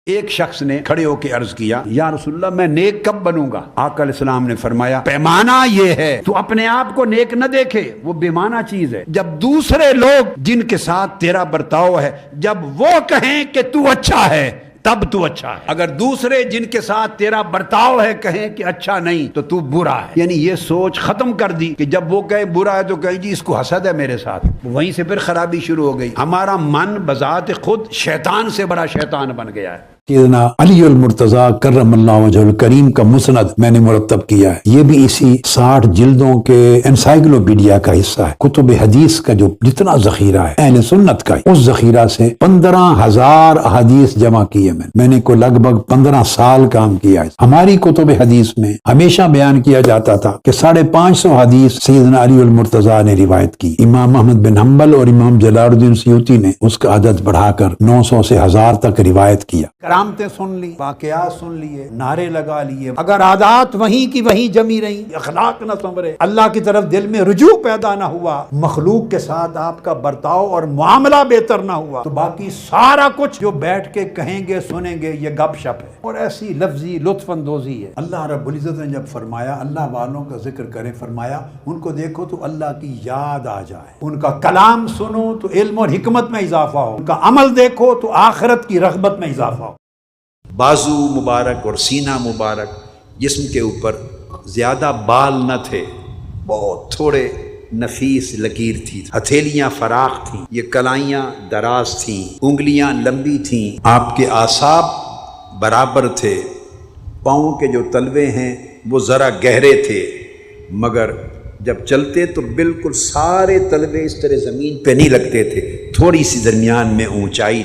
ایک شخص نے کھڑے ہو کے عرض کیا، یا رسول اللہ میں نیک کب بنوں گا؟ آقا علیہ السلام نے فرمایا پیمانہ یہ ہے تو اپنے آپ کو نیک نہ دیکھے، وہ بیمانہ چیز ہے۔ جب دوسرے لوگ جن کے ساتھ تیرا برتاؤ ہے جب وہ کہیں کہ تو اچھا ہے تب تو اچھا ہے، اگر دوسرے جن کے ساتھ تیرا برتاؤ ہے کہیں کہ اچھا نہیں تو تو برا ہے۔ یعنی یہ سوچ ختم کر دی کہ جب وہ کہے برا ہے تو کہیں جی اس کو حسد ہے میرے ساتھ، وہیں سے پھر خرابی شروع ہو گئی۔ ہمارا من بذات خود شیطان سے بڑا شیطان بن گیا ہے۔ سیدنا علی المرتضیٰ کرم اللہ وجہ الکریم کا مسند میں نے مرتب کیا ہے، یہ بھی اسی 60 جلدوں کے انسائکلوپیڈیا کا حصہ ہے۔ کتب حدیث کا جو جتنا ذخیرہ ہے اہل سنت کا، اس ذخیرہ سے 15,000 احادیث جمع کیے میں نے کو لگ بھگ 15 سال کام کیا ہے۔ ہماری کتب حدیث میں ہمیشہ بیان کیا جاتا تھا کہ 550 حدیث سیدنا علی المرتضیٰ نے روایت کی۔ امام احمد بن حنبل اور امام جلال الدین سیوطی نے اس کا عدد بڑھا کر 900 سے 1000 تک روایت کیا۔ کرامتیں سن لی، واقعات سن لیے، نعرے لگا لیے، اگر عادات وہیں کی وہیں جمی رہی، اخلاق نہ سنورے، اللہ کی طرف دل میں رجوع پیدا نہ ہوا، مخلوق کے ساتھ آپ کا برتاؤ اور معاملہ بہتر نہ ہوا، تو باقی سارا کچھ جو بیٹھ کے کہیں گے سنیں گے یہ گپ شپ ہے اور ایسی لفظی لطف اندوزی ہے۔ اللہ رب العزت نے جب فرمایا اللہ والوں کا ذکر کریں، فرمایا ان کو دیکھو تو اللہ کی یاد آ جائے، ان کا کلام سنو تو علم اور حکمت میں اضافہ ہو، ان کا عمل دیکھو تو آخرت کی رغبت میں اضافہ ہو۔ بازو مبارک اور سینہ مبارک جسم کے اوپر زیادہ بال نہ تھے، بہت تھوڑے نفیس لکیر تھی، ہتھیلیاں فراخ تھیں، یہ کلائیاں دراز تھیں، انگلیاں لمبی تھیں، آپ کے اعصاب برابر تھے، پاؤں کے جو تلوے ہیں وہ ذرا گہرے تھے، مگر جب چلتے تو بالکل سارے تلوے اس طرح زمین پہ نہیں لگتے تھے، تھوڑی سی درمیان میں اونچائی تھی۔